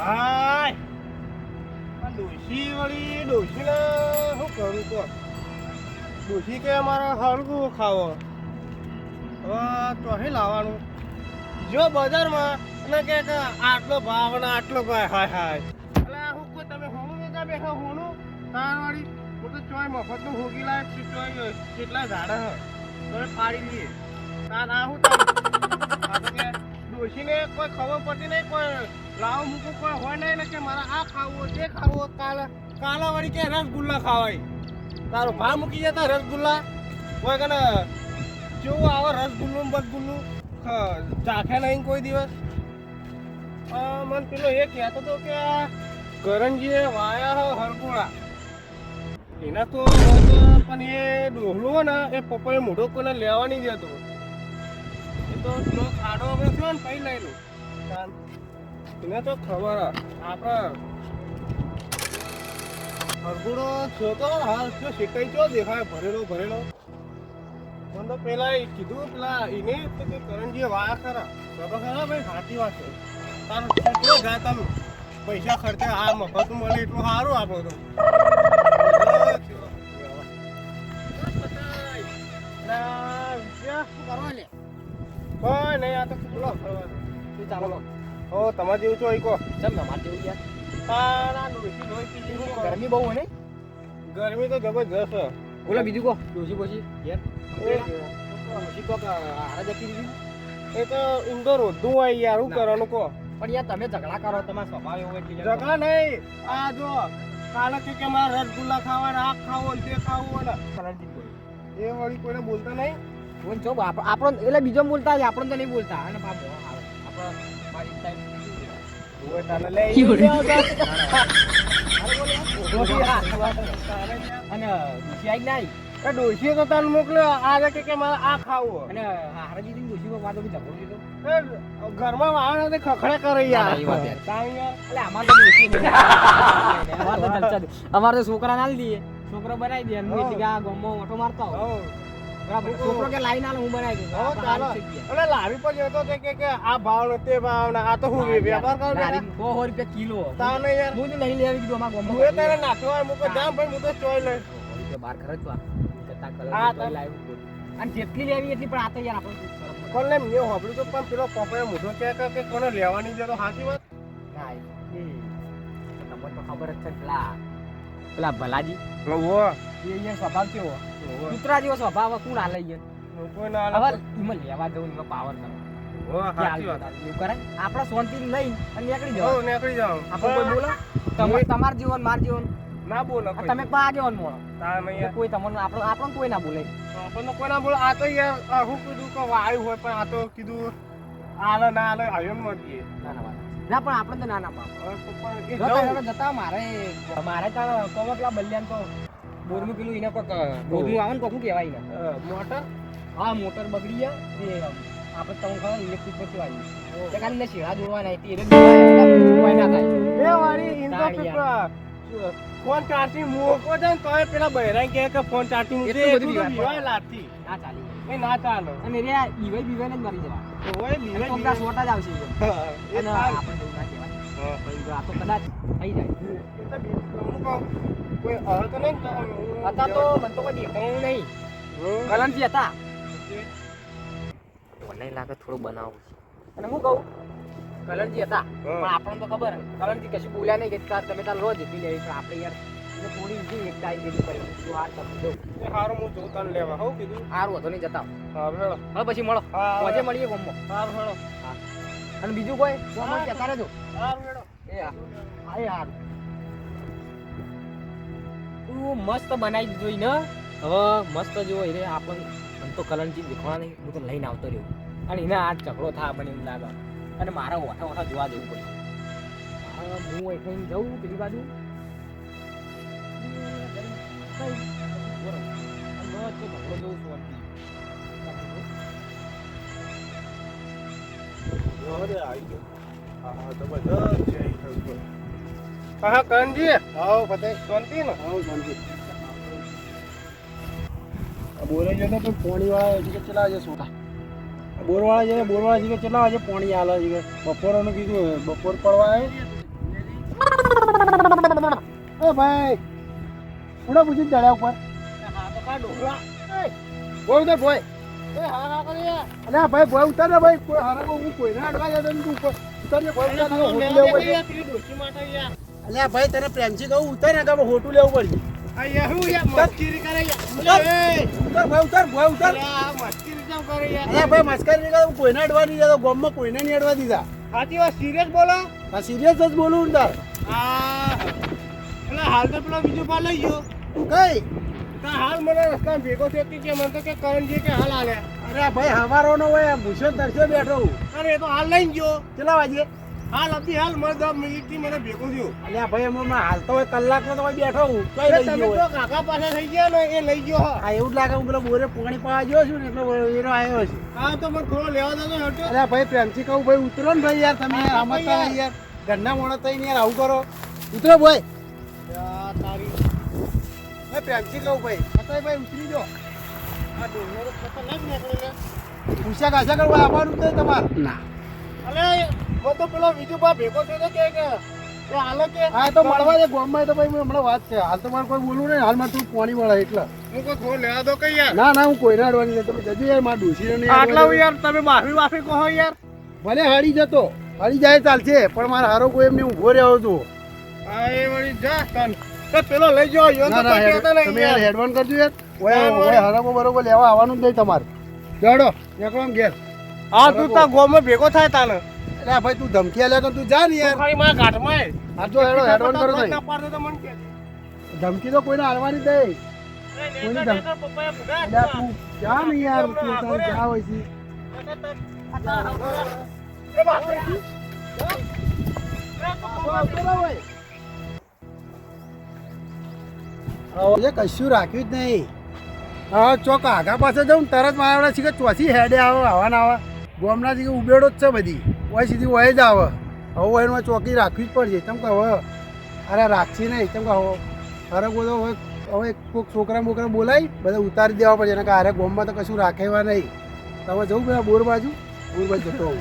હાય આ ડોશી વળી ડોશીને શું કરું તો ડોશી કે અમારે હળવું ખાવો હવે તો અહીં લાવવાનું જો બજારમાં અને કે આટલો ભાવ ને આટલો ભાવ હાય હાય એટલે હું કોઈ તમે હોનું વેચા બેઠા હોનું તારવાળી હું તો ચોય મફતનું હોગી લાયક છું ચોય કેટલા ઝાડા હ તો ફાડી લઈએ તાર આ હું આ તો કે ડોશીને કોઈ ખબર પડતી નહીં કોઈ લાવ મૂકું કોઈ હોય નહીં ને કે મારે આ ખાવું તે ખાવું કાલા વળી કે રસગુલ્લા ખાવાય તારો ભાવ મૂકી જતા રસગુલ્લા કોઈ કને જેવું આવે રસગુલ્લું બસગુલ્લું ચાખે નહીં કોઈ દિવસ મને પેલો એ કહેતો હતો કે કરંજીએ વાયા હરગુણા એના તો પણ એ ડોહલો ને એ પપ્પાએ મોઢો કોઈને લેવા નહીં દેતો એ તો પેલો ખાડો હવે થયો ને પછી લઈ લો એને તો ખબર આપણે હરગુડો જોતો હાલ જો શેકાઈ ચો દેખાય ભરેલો ભરેલો મને તો પેલા એ કીધું પેલા એને તો કે કરંજીએ વાયા ખરા ખબર ખરા ભાઈ સાચી વાત છે તારું કેટલો જાય તમે પૈસા ખર્ચે આ મફત મળે એટલું સારું આપો તો કોઈ નહીં આ તો કેટલો ફરવાનું ચાલો ઓ તમારે જેવું છો કહો ચમ અમારે જેવું યાર ગરમી બહુ હોય ને ગરમી તો જબરજસ્ત બોલો બીજું કહો ડોસી બોસી યાર એ તો ઇન્દોર વધુ હોય યાર શું કરવાનું કહો પણ યાર તમે ઝઘડા કરો તમારો સ્વભાવ એવો એટલે ઝઘડા નહીં આ જો કાલે કે મારે રસગુલ્લા ખાવાના આ ખાવો તે ખાવું ને એ વળી કોઈને બોલતા નહીં બોલ જો આપણો એટલે બીજો બોલતા જ આપણને તો નહીં બોલતા અને પાછો આપણો મારી ટાઈમ તને લે અને દોશી આવી નહીં ડોશી તો તને મોકલ્યો આ કે મારે આ ખાવું અને હારાજી ની ડોશી માં ઝઘડો લીધો ઘરમાં વાળા ને ખખડે કરે યાર એટલે અમારે તો ડોશી અમારે તો છોકરા ના દઈએ છોકરો બનાવી દે એમની ગમો ઓટો મારતા હોય બરાબર છોકરો કે લાઈન આલે હું બનાવી દઉં ચાલો એટલે લારી પર જતો કે આ ભાવ ને તે ભાવ ને આ તો હું વેપાર કરું લારી 200 રૂપિયા કિલો તા ને યાર હું નહીં લેવી કીધું અમાર ગમો હું તારે નાખવા મુકો જામ ભાઈ હું તો ચોય લઈ રૂપિયા બાર ખર્ચ વા કતા કલર તો લાવી અને જેટલી લેવી એટલી પણ આ તો યાર આપણે કોણ લે મેં હોબળ્યું તો પણ પેલો પપ્પાએ મોઢો કે કોને લેવાની છે તો સાચી વાત ના તમને તો ખબર જ છે પેલા ભલાજી ઓહો એ અહીંયા સ્વભાવ કેવો કૂતરા જેવો સ્વભાવ કોણ હાલે અહીંયા કોઈ ના હાલે ઈમાં લેવા દઉં ઈમાં પાવર કરો ઓ સાચી વાત એવું કરે આપણે શાંતિ લઈ અને નીકળી જાવ નીકળી જાવ આપણે કોઈ બોલો તમાર જીવન માર જીવન ના બોલો તમે પા જીવન મોળો તા નહીં કોઈ તમને આપણને કોઈ ના બોલે આપણને કોઈ ના બોલે આ તો યાર હું કીધું કે વાયુ હોય પણ આ તો કીધું આલે ના આલે આયમ મત ના ના ના પણ આપણે તો નાના બાપ જતા મારે ત્યાં કોમકલા બલ્યાન તો બોરનું પેલું એને કોક બોરનું આવે ને કોકું કહેવાય ને મોટર હા મોટર બગડી ગયા એ આપણે તમને ખબર ઇલેક્ટ્રિક પર આવી તે ખાલી ને શેડા જોડવાના હતી એને કોઈ ના થાય એ વાળી ઇન્ટો ફોન ચાર્જિંગ મૂકો છે ને તો પેલા બહેરાઈ કે ફોન ચાર્જિંગ મૂકે એટલું બીવાય લાતી ના ચાલી એ ના ચાલે અને રે બીવાય બીવાય ને મરી જવા ઓય બીવાય કોકડા સોટા જ આવશે અને આપણે તો ના કહેવાય આ તો કદાચ થઈ જાય કોઈ તો નહીં હતા તો મને તો કોઈ દેખાયું નહીં કલંજી હતા મને લાગે થોડું બનાવું અને હું કહું કલંજી હતા પણ આપણને તો ખબર કલંજી કશું બોલ્યા નહીં કે તમે તાર રોજ એટલી લેવી પણ આપણે યાર થોડી ઈજી એક ટાઈમ દેવી પડે તું હાર તમે દો એ હારું હું જોતા લેવા હોઉં કીધું હારું હતો નહીં જતા હા હેડો હવે પછી મળો આજે મળીએ ગમો હા હેડો હા અને બીજું કોઈ ગમો કહેતા રહેજો હારું હેડો એ હા એ હારું તું મસ્ત બનાવી દીધો ને હવે મસ્ત જો રે આપણને તો કલંજી દેખવા નહીં હું તો લઈને આવતો રહ્યો અને એને આ ઝઘડો થા બને એમ લાગે અને મારા ઓઠા ઓઠા જોવા દેવું પડે હું અહીં જઉં પેલી બાજુ હા કરણજી આવો ફતેહ શાંતિ ને આવો શાંતિ બોરે જતો તો પોણી વાળા હજી ચલા છે સોટા બોરવાળા છે બોરવાળા છે ચલા આજે પોણી આલે છે બપોરનું કીધું બપોર પડવા આવે એ ભાઈ થોડા પૂછી ચડ્યા ઉપર હા તો કા ડોકલા બોલ ઉતર ભાઈ એ હા હા કરી અલ્યા ભાઈ ભાઈ ઉતર ને ભાઈ કોઈ હારા હું કોઈને અડવા જતો તું ઉપર ઉતર ને ભાઈ ઉતર ને હોટું લેવું પડશે પેલી ડોશી માટે યાર અલ્યા ભાઈ તને પ્રેમથી કહું ઉતર ને કે હોટું લેવું પડશે આ યાર હું યાર મસ્કરી કરે યાર ઉતર ભાઈ ઉતર આ મસ્કરી કેમ કરે યાર અલ્યા ભાઈ મસ્કરી નહીં કરતો કોઈને અડવા નહીં જતો ગામમાં કોઈને નહીં અડવા દીધા સાચી વાત સિરિયસ બોલો આ સિરિયસ જ બોલું તાર આ એટલે હાલ તો પેલો બીજો પાલ લઈ ગયો કઈ તા હાલ મને રસ્તામાં ભેગો થયો કે મને તો કે કરણજી કે હાલ હાલે અરે ભાઈ હવારોનો હોય ભૂષો તરસ્યો બેઠો હું અરે એ તો હાલ લઈને ગયો કેટલા વાગે હાલ હતી હાલ મને 10 મિનિટથી મને ભેગો થયો અલ્યા ભાઈ એમાં હાલતો હોય કલાકનો તો હોય બેઠો હું કઈ લઈ તમે ગયો તો કાકા પાસે થઈ ગયા ને એ લઈ ગયો હા આ એવું જ લાગે હું પેલો બોરે પાણી પાવા ગયો છું ને એટલે એનો આવ્યો છે હા તો મને થોડો લેવા દો હટો અલ્યા ભાઈ પ્રેમથી કહું ભાઈ ઉતરો ને ભાઈ યાર તમે યાર સમજતા નહીં યાર ઘરના મોણસ થઈને યાર આવું કરો ઉતરો ભાઈ તારી ભાઈ પ્રેમથી કહું ભાઈ અત્યારે ભાઈ ઉતરી જાઓ આ ડોંગરો તો ખતરનાક નીકળે લે પૂછ્યા કાશા કરવા આવવાનું જ નહીં તમારે ના અલે મને તો પેલો બીજો બા ભેગો થયો કે એ હાલો કે હા તો મળવા દે ગામમાં તો ભાઈ હમણાં વાત છે હાલ તો મારે કોઈ બોલવું નહીં હાલમાં તું પાણી વાળા એટલે હું કોઈ થોડો લેવા દો કે યાર ના ના હું કોઈને અડવાની નહીં તમે જજો યાર મારા ડોશીને નહીં આટલા અડવા યાર તમે માફી વાફી કહો યાર ભલે હાડી જતો હાડી જાય ચાલશે પણ મારે હારો કોઈ એમને ઊભો રહ્યો હતો આ એ વળી જા તન તો પેલો લઈ જાઓ યો તો ના કોઈ ના કહેતા નહીં તમે યાર યાર હેડવાન કરજો યાર ઓય હારામો બરોબર લેવા આવવાનું જ નહીં તમારે જડો નીકળો આમ ઘેર હા તું તા ગોમાં ભેગો થાય તાને અરે ભાઈ તું ધમકી આલ્યા તો તું જા ને યાર ખાલી મારા ઘાટમાં આ જો હેડો હેડવાન કરો ના નહીં પાડતો તો મને કે ધમકી તો કોઈને આલવાની જ નહીં કોઈની ધમ- પપ્પાએ ભૂગા અલ્યા તું જા ને યાર તું તારે જા હોય છે એ બાપ રે. એ કશું રાખ્યું જ નહીં હા ચોક આગા પાસે જાઉં તરત મારા છે કે ચોથી હેડે આવે આવાના આવા ગોમના છે ઉબેડો જ છે બધી હોય સીધી હોય જ આવે હવે એમાં ચોકી રાખવી જ પડશે તેમ કે હવે અરે રાખશી નહીં તેમ કે અરે બધો હવે કોઈક છોકરા બોકરા બોલાવી બધા ઉતારી દેવા પડશે એને કે અરે ગોમમાં તો કશું રાખેવા નહીં તમે જવું પેલા બોર બાજુ જતો હોઉં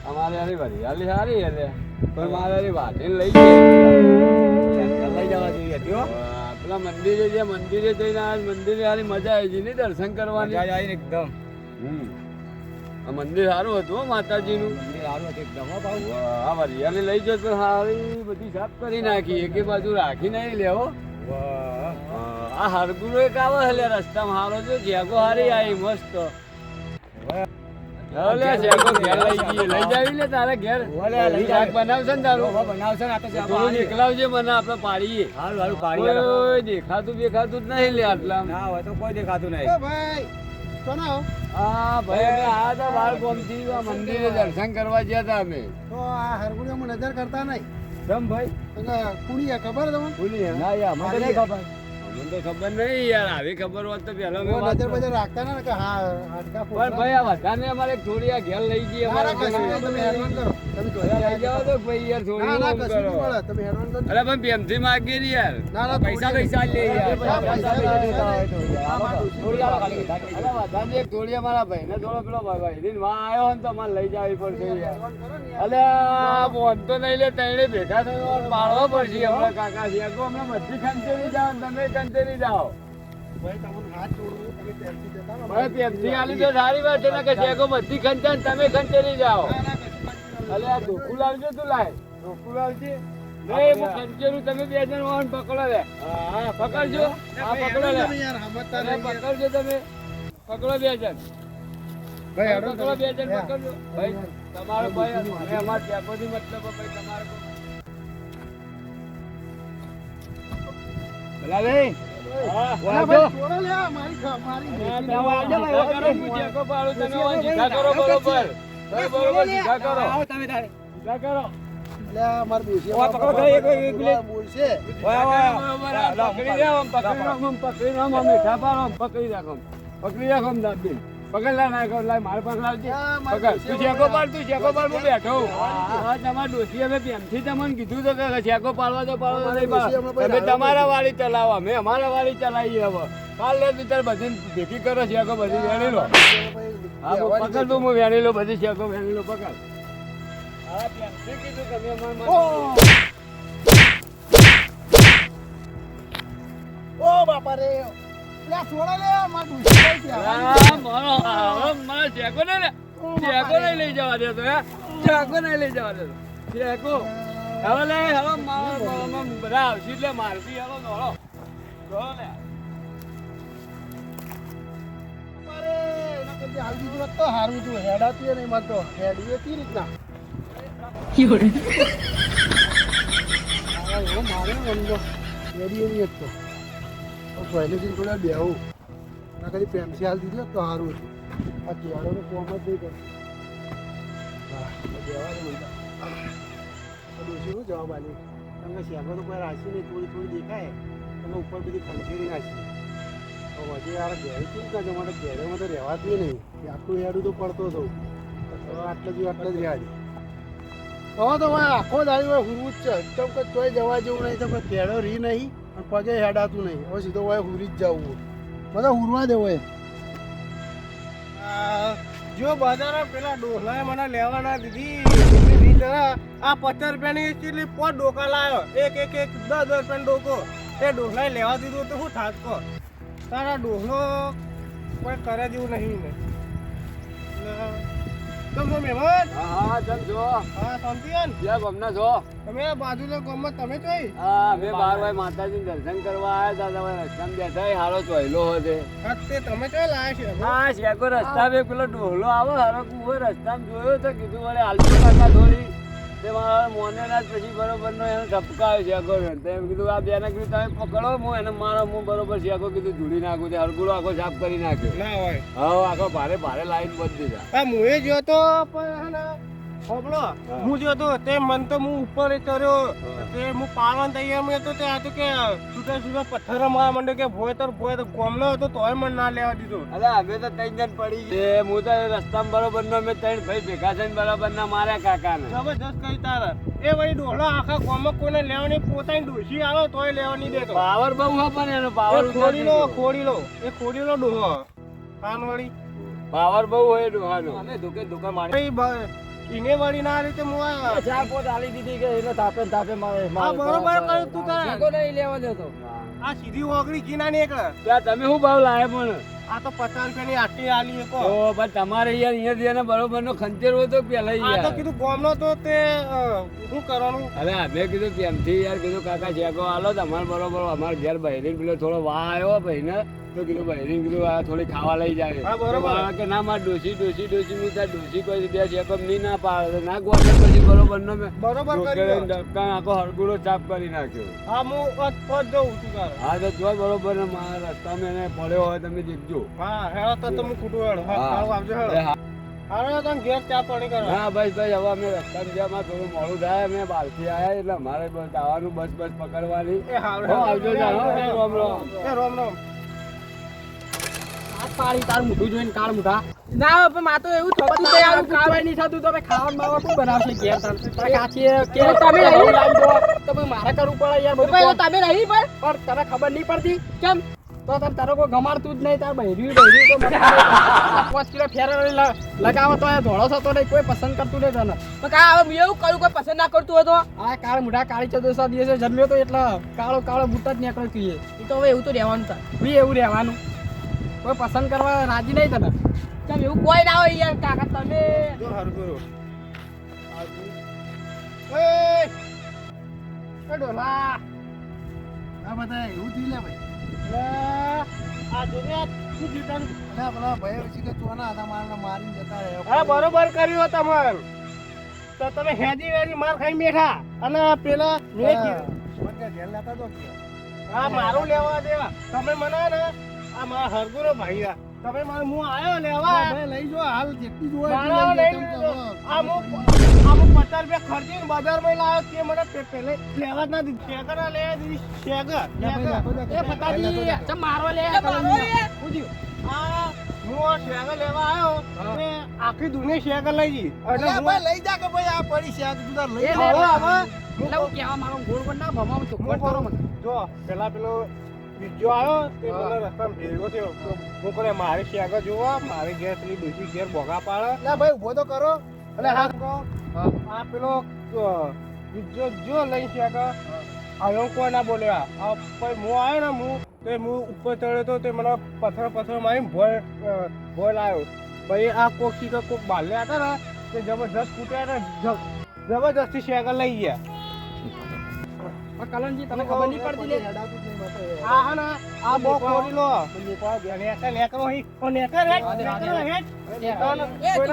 અમારે હારી હરિયાળી હારી એટલે પણ મારે હારી વાટીને લઈ જઈએ લઈ જવા જોઈએ થયો પેલા મંદિરે જઈને આજ મંદિરે હારી મજા આવી ગઈ ને દર્શન કરવાની આવી એકદમ આ મંદિર સારું હતું હો માતાજીનું સારું હતું એકદમ હો ભાવ આ હરિયાળી લઈ જતો તો સારી બધી સાફ કરી નાખી એકે બાજુ રાખી નહીં લેવો આ હરગુરો એક આવે છે લે રસ્તામાં હારો જો જેગો હારી આવી મસ્ત લે જેગો ઘેર લઈ જઈએ લઈ જાવી લે તારે ઘેર શાક બનાવશે ને તારું બનાવશે ને આ તો થોડું નીકળાવજે મને આપણે પાડીએ હારું હારું પાડી કોઈ દેખાતું બેખાતું જ નહીં લે આટલા ના હોય તો કોઈ દેખાતું નહીં એ ભાઈ કોણ આવો હા ભાઈ અમે આ હતા બાર ગોમથી આ મંદિરે દર્શન કરવા ગયા હતા અમે તો આ હરગુડીઓમાં નજર કરતા નહીં કેમ ભાઈ કુડી ખબર તમને ભૂલી ના યાર મને તો નહીં ખબર અમને તો ખબર નહીં યાર આવી ખબર હોત તો પેલા મેં વાત નજર બજર રાખતા ને કે હા હાડકા પણ ભાઈ આ વધારે અમારે એક થોડી આ ઘેર લઈ જઈએ ના, ના, અમારે કશું નહીં, તમે હેડવાન કરો તમે જો લઈ જાઓ તો ભાઈ યાર થોડી ના ના આમ કશું કરો નહીં મળે તમે હેડવાન કરો અરે પણ પ્રેમથી માગીએ ને યાર ના ના પૈસા પૈસા લે યાર પૈસા પૈસા થોડી આલો ખાલી અરે વધારે એક થોડી અમારા ભાઈને થોડો પેલો ભાઈ દિન માં આવ્યો ને તો અમારે લઈ જાવી પડશે યાર અલે આ ફોન તો નહીં લે તઈને ભેગા થયો પાડવો પડશે હમણાં કાકા છે તો હમણાં બધી ખંચેરી જાઓ ને તમે ખંચેરી જાઓ ભાઈ તમને હાથ જોડું તમે ટેન્શન જતા રહો. ભાઈ પેપ્સી આલી તો સારી વાત છે ને કે શેકો બધી ખંચે ને તમે ખંચેરી જાઓ ના ના કશું વાંધો નહીં. અલે આ ધોકું લાવજો તું લાય ધોકું લાવજે નહીં હું ખંચેરું તમે બે જણ વાહન પકડો લે હા પકડજો હા પકડો લે તમે યાર સમજતા અરે નહીં યાર. પકડજો તમે પકડો બે જણ ભાઈ હેડો પકડો બે જણ તમે. પકડજો ભાઈ તમારો ભાઈ અને અમાર ત્યાંથી મતલબ ભાઈ તમારે ભલા લે હા ના ભાઈ છોડો લે આ મારી મારી જીગા કરો બરોબર બરોબર જીગા કરો આવો તમે તારે જીગા કરો લે આ માર દોશી ઓય પકડો તો એક મિનિટ. બોલશે ઓય ઓય પકડી રાખો પકડી રાખો મીઠા પાડો પકડી રાખો પકડી રાખો દાદી પકડ લા નાખો લાય મારે પકડાવજે પકડ તું શેકો પાડ હું બેઠો હા તમારા ડોસી અમે પ્રેમથી તમને કીધું તો કે શેકો પાડવા તો પાડવા નહીં પાડો. તમે તમારા વાળી ચલાવો અમે અમારા વાળી ચલાવીએ હવે કાલ લે તું તાર બધી ભેગી કરો શેકો બધી વેણી લો હા પકડ તું હું વેણી લો બધી શેકો વેણી લો પકડ હા પ્રેમથી કીધું તમે અમારા પરે લે છોડો લે માર ડૂસી ગઈ છે મારા ચેકો ને ચેકો નહીં લઈ જવા દેતો હે ચેકો નહીં લઈ જવા દેતો ચેકો હવે લે હવે મારા બધા આવશે એટલે મારતી હવે દોડો દોડો લે અરે એના કરતી હાલ દીધું હોત તો હારું હતું હેડાતું નહીં મત તો હેડવી હતી રીતના એવો મારે વંદો હેડી એવી એક તો પહેલેથી થોડા બેહું એના કદી પેન્સી હાલ દીધી હોત તો સારું હતું આ કેળોનું કોમ જ નહીં કરું હા બેવાનું મજા ડોસીનું જવાબ આલ્યો તમે શેકો તો કોઈ રાશી નહીં થોડી થોડી દેખાય તમે ઉપર બધી ખંચેરી નાખી તો હજી યાર ઘેરી કેમ કાઢે મારે ઘેરેમાં તો રહેવાતું નહીં કે આટલું હેડું તો પડતો હતો આટલે જ રહ્યા છે હવે તો ભાઈ આખો દાડી હોય હુરવું જ છે એકદમ કે તોય જવા જેવું નહીં તો કોઈ કેળો રી નહીં અને પગે હેડાતું નહીં હવે સીધો હોય હુરી જ જવું બધા હુરવા દેવો એ જો બજાર પેલા ડોહલાએ મને લેવાના દીધી આ 50 રૂપિયાની કેટલી 5 ડોકા લાવ્યો એક 10 રૂપિયાનો ડોકો એ ડોહલાએ લેવા દીધું તો શું થાત કહો તારા ડોહલો કોઈ કરે જેવું નહીં ને તમે મહેમાન હા ચમ જો હા શાંતિયન જ્યાં ગમના છો તમે બાજુના ગામમાં તમે જોઈ હા અમે બાર ભાઈ માતાજી દર્શન કરવા આવ્યા હતા તમે રસ્તામાં બેઠા હારો ચોયલો હોતે તે તમે કઈ લાયા છે હા શેકો રસ્તા બે પેલો ડોહલો આવો હારો કુવો રસ્તામાં જોયો તો કીધું વળે હાલતો કાકા દોરી તે મારા મોને ના પછી બરોબર નો એને ઠપકાયો શેકો તો એમ કીધું આ બેને કીધું તમે પકડો હું એને મારો હું બરોબર શેકો કીધું જોડી નાખું તે હરગુડો આખો સાફ કરી નાખ્યો ના હોય હા આખો ભારે લાઈન બધી દીધા હા હું એ જો તો પણ હોબળો હું જો તો તે મન તો હું ઉપર ચડ્યો તે હું પાડવા તૈયાર મેં તો તે આ તો કે છૂટા પથ્થર મારવા માંડ્યો કે ભોય તો ગોમનો હતો તોય મને ના લેવા દીધો અરે અમે તો 3 જણ પડી ગયા હું તો રસ્તામાં બરોબર નો અમે 3 ભાઈ ભેગા થઈને બરોબર ના માર્યા કાકાને જબરજસ્ત કઈ તારા એ વળી ડોહલો આખા ગામમાં કોઈને લેવાની પોતાની ડોશી આવે તોય લેવા નહીં દેતો પાવર બહુ હા પણ એનો પાવર ખોડીલો ડોહો કાનવાળી પાવર બહુ હોય ડોહાનો અમે ધોકે મારી ઈને વળી ના રીતે હું આ 4 પોત આલી દીધી કે એટલે તાપે મારે હા બરોબર કર્યું તું તારે શેકો નહીં લેવા દેતો આ સીધી ઓગળી કીના નીકળે ત્યાં તમે શું ભાવ લાયા પણ આ તો 50 રૂપિયાની આટલી આલી કો ઓ પણ તમારે યાર અહીંયા જેને બરોબર નો ખંચેર હોય તો પેલા આ તો યાર કીધું ગામનો તો તે શું કરવાનું અરે અમે કીધું કેમથી યાર કીધું કાકા શેકો હાલો તમારે બરોબર અમારે ઘેર બહેરી પેલો થોડો વાહ આવ્યો ભાઈને તો કીધું બહેરી કીધું આ થોડી ખાવા લઈ જાય હા, બરોબર. કે ના માર ડોસી હું ત્યાં ડોસી કોઈ બે શેકો નહીં ના પાડે ના ગોઠે પછી બરોબર નો મેં બરોબર કર્યું આખો હરગુડો ચાપ કરી નાખ્યો હા હું પદ જઉં છું તારે હા તો જો બરોબર ને મારા રસ્તામાં એને પડ્યો હોય તમે દેખજો હા હેળો તો તમે ખોટું હેળો હા સારું આવજો હેળો હારો તમે ઘેર ચા પાણી કરો હા બસ હવે અમે રસ્તામાં જ્યાં થોડું મોડું થાય અમે બહારથી આવ્યા એટલે અમારે બસ આવવાનું બસ પકડવાની એ હારું આવજો જાઓ રામ રામ એ રામ રામ પાડી તાર મોઢું જોઈને કાળ મોઢા ના પણ માં તો એવું થતું તો યાર કાળવાય નહીં થતું તો ખાવાનું માવા કોણ બનાવશે ઘેર તાર કાચી કે તમે નહીં તો પછી મારે કરવું પડે યાર બધું તમે નહીં પણ તને ખબર નહીં પડતી કેમ તો તારે કોઈ ગમાડતું જ નહીં તાર બહેર્યું તો મને 5 કિલો ફેરવી લગાવો તો ધોળો થતો નહીં કોઈ પસંદ કરતું નહીં તને પણ કા હવે હું એવું કરું કોઈ પસંદ ના કરતું હોય તો આ કાળ મોઢા કાળી ચતુર્સા દિવસે જન્મ્યો તો એટલે કાળો બૂટ જ નીકળે કહીએ એ તો હવે એવું તો રહેવાનું તાર બી એવું રહેવાનું કોઈ પસંદ કરવા રાજી નહીં તને કેમ એવું કોઈ ના હોય યાર કાકા તમે જો હારું કરો એ ડોલા આ બધા એવું થઈ લે ભાઈ આ જોને શું જીતન અલ્યા પેલા ભાઈ પછી કે ચોના હતા મારીને જતા રહ્યા હા બરોબર કર્યું તમારું તો તમે હેજી વેજી માર ખાઈ બેઠા અને પેલા મેં કીધું મને ધ્યાન લેતા તો કે હા મારું લેવા દેવા તમે મને ને આ મારા હરગુરો ભાઈ તમે મને હું આવ્યો લેવા ભાઈ લઈ જો હાલ જેટલી જોવે મારા લઈ લીધો. આ હું 50 રૂપિયા ખર્ચીને બજારમાં લાવ્યો તે મને પેલે લેવા જ ના દીધી શેગર લેવા દીધી શેગર એ ફટાજી ચમ મારો લે પૂછ્યું આ હું આ શેગર લેવા આવ્યો તે આખી દુનિયા શેગર લઈ ગઈ એટલે હું ભાઈ લઈ જા કે ભાઈ આ પડી છે આ તું લઈ એ જા લે. હવે એટલે હું કહેવા માંગુ ગોળ ગોળ ના ભમાવું ચોખવટ કરો મને જો પેલા પેલો બીજો આવ્યો તે મને રસ્તામાં ભેગો થયો હું કરે મારે શેગર જોવા મારે ઘેર પેલી ડોસી ઘેર બોગા પાડે લે ભાઈ ઉભો તો કરો એટલે હા કહો આ પેલો બીજો જો લઈ શેગર આવ્યો કોઈ ના બોલ્યા આ પછી હું આવ્યો ને હું તે હું ઉપર ચડ્યો તો તે મને પથ્થર મારીને ભોય લાવ્યો. પછી આ કોક શીખર કોક બાલે હતા ને તે જબરજસ્ત ફૂટ્યા ને જબરજસ્તી સાયકલ લઈ ગયા. કલનજી તને ખબર નહીં પડતી લે આ હા ને આ બહુ ખોરી લો નેકરો હી નેકર હેડ કોઈના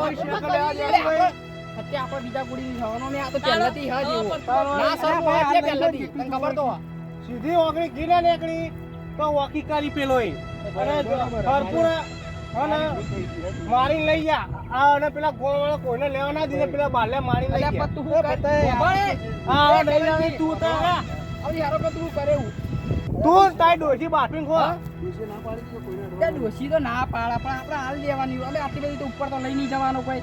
હોય સાયકલ લેવા દેવાની અત્યારે આપણે બીજા ગુડી જવાનો ને આ તો પહેલાથી હા જેવો ના સર હોય એટલે પહેલાથી તને ખબર તો સીધી ઓગળી ગીને નીકળી તો વોકી કરી પેલો અને ભરપૂર અને મારી લઈ જા આ અને પેલા ગોળવાળા કોઈને લેવા ના દીધે પેલા બાલે મારી લઈ ગયા. તું શું કરતા હા નહીં જાણે તું તો આવડી હારો કે તું કરે એવું તું તારી ડોશી બાફીને ખો. તે ડોશી તો ના પાડા પણ આપણે હાલ લેવાની અમે આટલી બધી તો ઉપર તો લઈ નહીં જવાનો કોઈ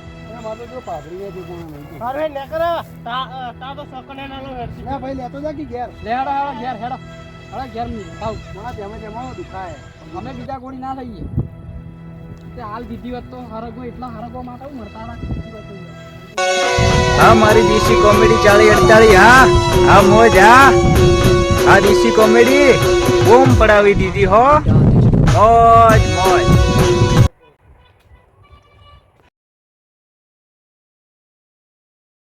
અરે નેકર તા તો સકને નાલો હેડસી ના ભાઈ લેતો જા કે ઘેર લેડો હેડો ઘેર હેડો હવે ઘેર ની આવ મોણા તેમાં દુખાય અમે બીજા ગોળી ના લઈએ તે હાલ દીધી હોત તો હરગો એટલા હરગો માટે મરતા હા મારી દેશી કોમેડી 40-48 હા મોજ આ દેશી કોમેડી બૂમ પડાવી દીધી હો મોજ મોજ.